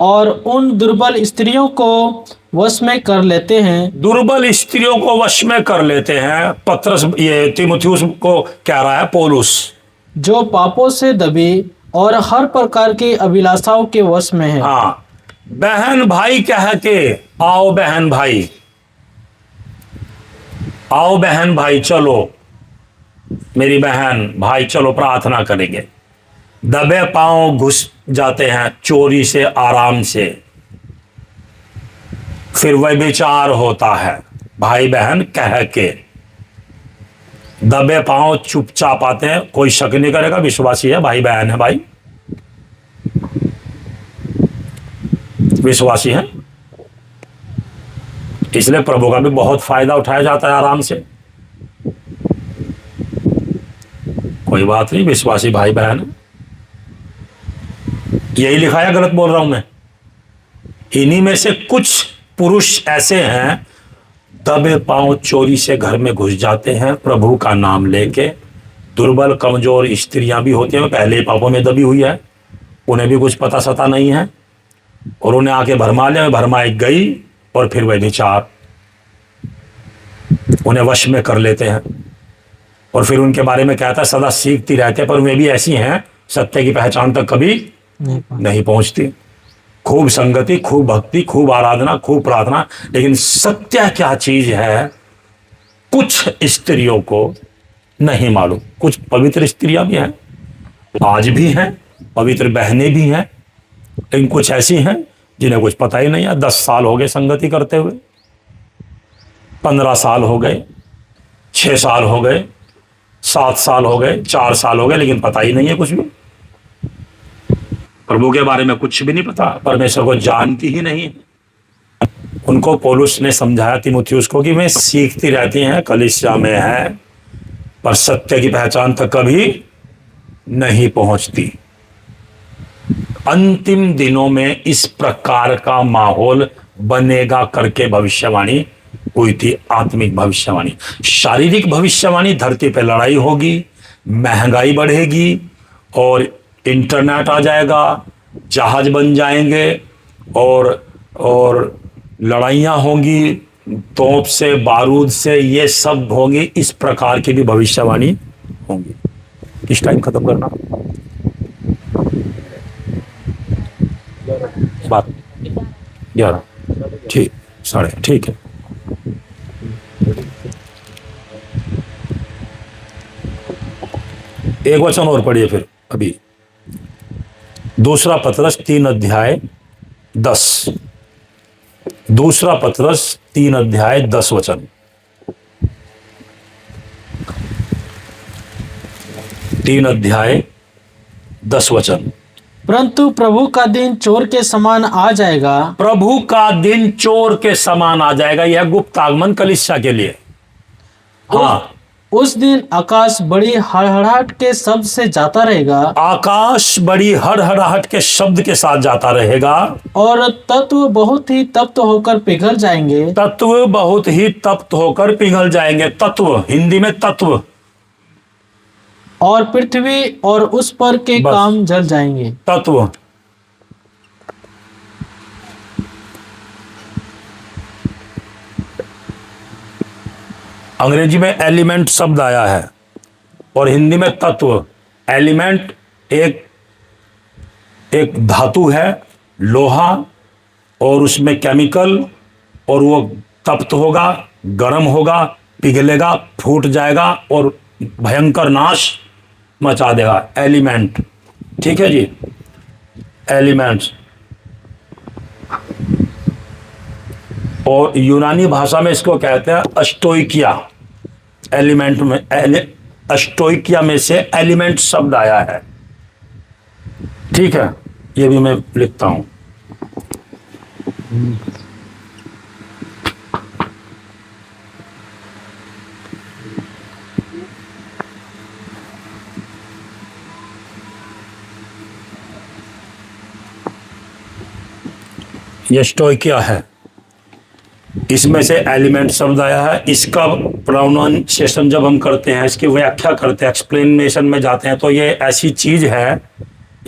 और उन दुर्बल स्त्रियों को वश में कर लेते हैं। दुर्बल स्त्रियों को वश में कर लेते हैं। पतरस ये तीमुथियुस को कह रहा है, पौलुस, जो पापों से दबी और हर प्रकार की अभिलाषाओं के वश में है। हाँ, बहन भाई कह के आओ, बहन भाई आओ, बहन भाई चलो, मेरी बहन भाई चलो प्रार्थना करेंगे। दबे पांव घुस जाते हैं चोरी से, आराम से, फिर वह विचार होता है भाई बहन कह के। दबे पांव चुपचाप आते हैं, कोई शक नहीं करेगा विश्वासी है, भाई बहन है, भाई विश्वासी है। इसलिए प्रभु का भी बहुत फायदा उठाया जाता है आराम से। कोई बात नहीं, विश्वासी भाई बहन है। यही लिखा है, गलत बोल रहा हूं मैं? इन्हीं में से कुछ पुरुष ऐसे हैं दबे पांव चोरी से घर में घुस जाते हैं प्रभु का नाम लेके। दुर्बल कमजोर स्त्रियां भी होती हैं, पहले ही पापों में दबी हुई है, उन्हें भी कुछ पता सता नहीं है, और उन्हें आके भरमा लिया, भरमाई गई और फिर वह विचार उन्हें वश में कर लेते हैं। और फिर उनके बारे में कहता है सदा सीखती रहते हैं, पर वे भी ऐसी हैं सत्य की पहचान तक कभी नहीं पहुंचती। खूब संगति, खूब भक्ति, खूब आराधना, खूब प्रार्थना, लेकिन सत्य क्या चीज है कुछ स्त्रियों को नहीं मालूम। कुछ पवित्र स्त्रियां भी हैं, आज भी हैं, पवित्र बहनें भी हैं, लेकिन कुछ ऐसी हैं जिन्हें कुछ पता ही नहीं है। 10 साल हो गए संगति करते हुए, 15 साल हो गए, 6 साल हो गए, 7 साल हो गए, 4 साल हो गए, लेकिन पता ही नहीं है कुछ भी। प्रभु के बारे में कुछ भी नहीं पता, परमेश्वर को जानती ही नहीं। उनको पौलुस ने समझाया तीमुथियुस को कि वे सीखती रहती हैं, कलीसिया में है, पर सत्य की पहचान तक कभी नहीं पहुंचती। अंतिम दिनों में इस प्रकार का माहौल बनेगा करके भविष्यवाणी हुई थी, आत्मिक भविष्यवाणी। शारीरिक भविष्यवाणी, धरती पे लड़ाई होगी, महंगाई बढ़ेगी और इंटरनेट आ जाएगा, जहाज बन जाएंगे और लड़ाइयाँ होंगी, तोप से, बारूद से, ये सब होंगी। इस प्रकार की भी भविष्यवाणी होंगी। किस टाइम खत्म करना बात? 11, ठीक, 11:30, ठीक है। एक वचन और पढ़िए फिर अभी, दूसरा पतरस 3:10। दूसरा पतरस 3:10 वचन। 3:10 वचन। परंतु प्रभु का दिन चोर के समान आ जाएगा। प्रभु का दिन चोर के समान आ जाएगा, यह गुप्त आगमन कलीसिया के लिए। हाँ, उस दिन आकाश बड़ी हड़हड़ाहट के शब्द से जाता रहेगा, आकाश बड़ी हड़हड़ाहट के शब्द के साथ जाता रहेगा, और तत्व बहुत ही तप्त होकर पिघल जाएंगे। तत्व बहुत ही तप्त होकर पिघल जाएंगे। तत्व हिंदी में तत्व, और पृथ्वी और उस पर के बस। काम जल जाएंगे। तत्व अंग्रेजी में एलिमेंट शब्द आया है और हिंदी में तत्व। एलिमेंट एक धातु है, लोहा, और उसमें केमिकल, और वो तप्त होगा, गर्म होगा, पिघलेगा, फूट जाएगा और भयंकर नाश मचा देगा। एलिमेंट, ठीक है जी, एलिमेंट्स। और यूनानी भाषा में इसको कहते हैं अस्टोइकिया। एलिमेंट में अस्टोइकिया में से एलिमेंट शब्द आया है, ठीक है, ये भी मैं लिखता हूं। ये स्टोइकिया है, इसमें से एलिमेंट शब्द आया है। इसका प्रोनाउंसिएशन जब हम करते हैं, इसकी व्याख्या करते हैं, एक्सप्लेनेशन में जाते हैं, तो ये ऐसी चीज है,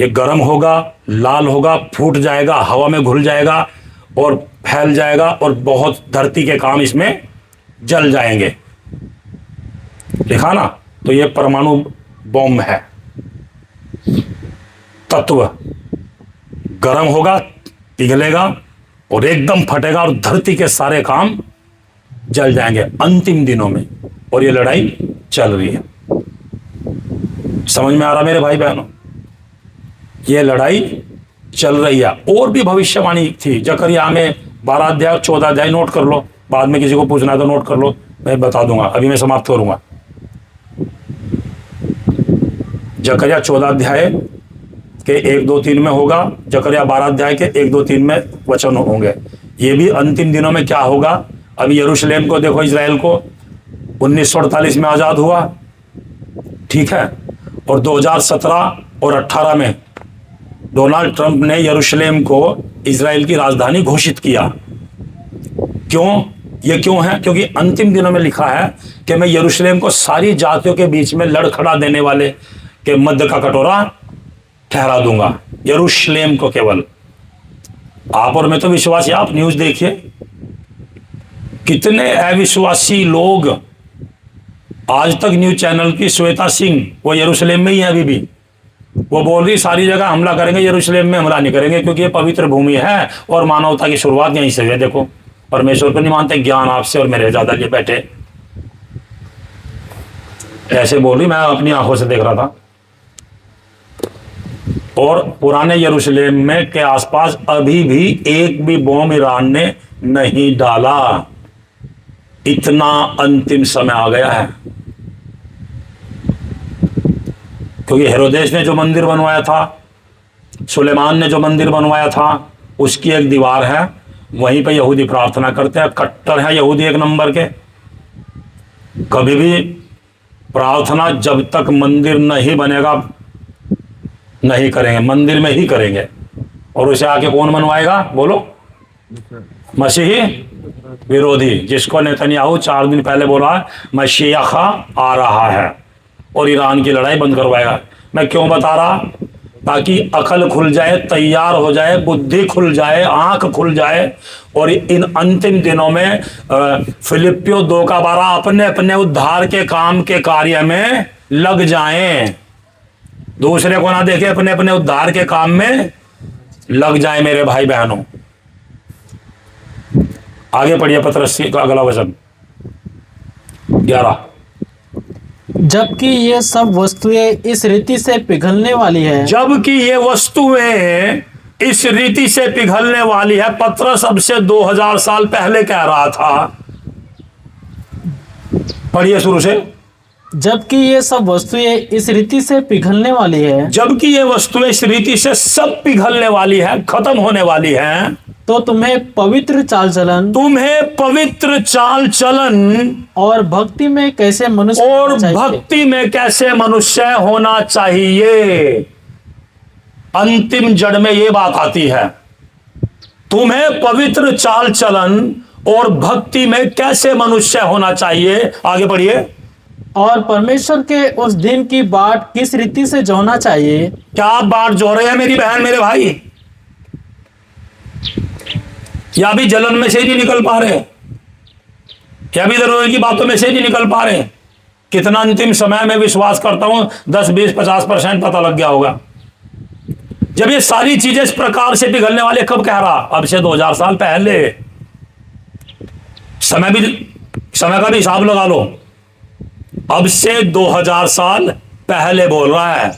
ये गर्म होगा, लाल होगा, फूट जाएगा, हवा में घुल जाएगा और फैल जाएगा, और बहुत धरती के काम इसमें जल जाएंगे। लिखा ना, तो ये परमाणु बॉम्ब है। तत्व गर्म होगा, पिघलेगा और एकदम फटेगा और धरती के सारे काम जल जाएंगे अंतिम दिनों में। और ये लड़ाई चल रही है। समझ में आ रहा मेरे भाई बहनों? ये लड़ाई चल रही है। और भी भविष्यवाणी थी जकरिया में, 12 अध्याय 14 अध्याय नोट कर लो, बाद में किसी को पूछना है तो नोट कर लो, मैं बता दूंगा। अभी मैं समाप्त करूंगा। जकरिया 14 अध्याय के 1, 2, 3 में होगा, जकरिया 12 अध्याय के 1, 2, 3 में वचन होंगे। ये भी अंतिम दिनों में क्या होगा। अभी यरूशलेम को देखो, इजराइल को 1948 में आजाद हुआ, ठीक है, और 2017 और 18 में डोनाल्ड ट्रंप ने यरूशलेम को इजराइल की राजधानी घोषित किया। क्यों? ये क्यों है? क्योंकि अंतिम दिनों में लिखा है कि मैं यरूशलेम को सारी जातियों के बीच में लड़खड़ा देने वाले के मध्य का कटोरा ठहरा दूंगा। यरूशलेम को केवल। आप और मैं तो विश्वासी, आप न्यूज देखिए, कितने अविश्वासी लोग। आज तक न्यूज चैनल की श्वेता सिंह, वो यरूशलेम में ही है अभी भी, वो बोल रही सारी जगह हमला करेंगे, यरूशलेम में हमला नहीं करेंगे क्योंकि ये पवित्र भूमि है और मानवता की शुरुआत यहीं से है। देखो, परमेश्वर को नहीं मानते, ज्ञान आपसे और मेरे ज्यादा लिए बैठे ऐसे बोल रही। मैं अपनी आंखों से देख रहा था। और पुराने यरूशलेम में के आसपास अभी भी एक भी बॉम्ब ईरान ने नहीं डाला। इतना अंतिम समय आ गया है। क्योंकि हेरोदेस ने जो मंदिर बनवाया था, सुलेमान ने जो मंदिर बनवाया था, उसकी एक दीवार है, वहीं पे यहूदी प्रार्थना करते हैं। कट्टर है यहूदी एक नंबर के। कभी भी प्रार्थना जब तक मंदिर नहीं बनेगा नहीं करेंगे, मंदिर में ही करेंगे। और उसे आके कौन बनवाएगा? बोलो, मसीही विरोधी, जिसको नेतन्याहू 4 दिन पहले बोला मसीहा आ रहा है और ईरान की लड़ाई बंद करवाएगा। मैं क्यों बता रहा? ताकि अकल खुल जाए, तैयार हो जाए, बुद्धि खुल जाए, आंख खुल जाए और इन अंतिम दिनों में फिलिपियो 2:12 अपने अपने उद्धार के काम के कार्य में लग जाएं। दूसरे को ना देखे, अपने अपने उद्धार के काम में लग जाए मेरे भाई बहनों। आगे पढ़िए पतरस का अगला वचन 11। जबकि ये सब वस्तुएं इस रीति से पिघलने वाली है। जबकि ये वस्तुएं इस रीति से पिघलने वाली है। पतरस अब से 2000 साल पहले कह रहा था। पढ़िए शुरू से। जबकि ये सब वस्तुएं इस रीति से पिघलने वाली है। जबकि ये वस्तुएं इस रीति से सब पिघलने वाली है, खत्म होने वाली है, तो तुम्हें पवित्र चाल चलन और भक्ति में कैसे मनुष्य होना चाहिए। अंतिम जड़ में ये बात आती है, तुम्हें पवित्र चाल चलन और भक्ति में कैसे मनुष्य होना चाहिए। आगे बढ़िए। और परमेश्वर के उस दिन की बाट किस रीति से जोना चाहिए। क्या आप बाट जो रहे हैं मेरी बहन मेरे भाई? या भी जलन में से ही नहीं निकल पा रहे, या भी जरूरत की बातों में से ही नहीं निकल पा रहे? कितना अंतिम समय में विश्वास करता हूं 10, 20, 50% पता लग गया होगा। जब ये सारी चीजें इस प्रकार से पिघलने वाले, कब कह रहा? अब से 2000 साल पहले। समय का भी हिसाब लगा लो। अब से 2000 साल पहले बोल रहा है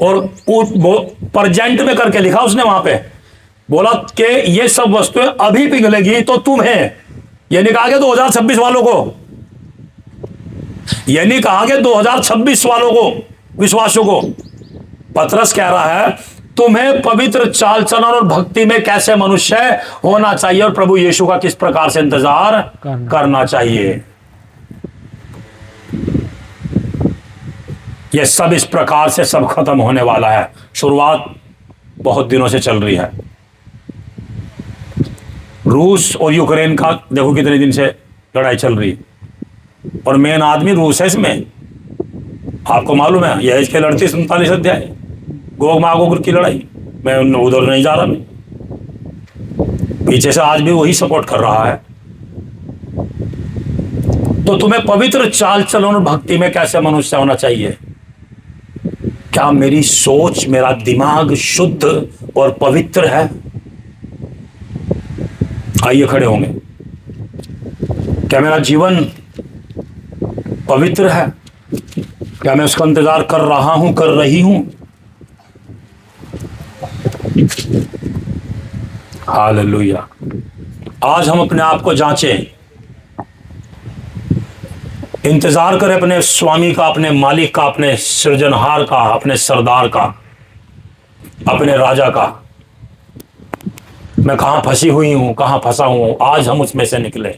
और प्रेजेंट में करके लिखा उसने वहां पे। बोला कि ये सब वस्तुएं अभी पिघलेगी तो तुम्हें, ये नहीं कहा कि 2026 वालों को, ये नहीं कहा कि 2026 वालों को, विश्वासियों को। पतरस कह रहा है तुम्हें पवित्र चाल चलन और भक्ति में कैसे मनुष्य होना चाहिए और प्रभु यीशु का किस प्रकार से इंतजार करना चाहिए। यह सब इस प्रकार से सब खत्म होने वाला है। शुरुआत बहुत दिनों से चल रही है। रूस और यूक्रेन का देखो कितने दिन से लड़ाई चल रही है और मेन आदमी रूस है इसमें। आपको मालूम है यह इसके लड़ती 47 अध्याय गोग मागोग की लड़ाई। मैं उधर नहीं जा रहा, मैं पीछे से आज भी वही सपोर्ट कर रहा है। तो तुम्हें पवित्र चाल चलन और भक्ति में कैसे मनुष्य होना चाहिए। क्या मेरी सोच, मेरा दिमाग शुद्ध और पवित्र है? आइए खड़े होंगे। क्या मेरा जीवन पवित्र है? क्या मैं उसका इंतजार कर रहा हूं, कर रही हूं? हालेलुया। आज हम अपने आप को जांचें, इंतजार करें अपने स्वामी का, अपने मालिक का, अपने सृजनहार का, अपने सरदार का, अपने राजा का। मैं कहां फंसी हुई हूं, कहां फंसा हूं, आज हम उसमें से निकले।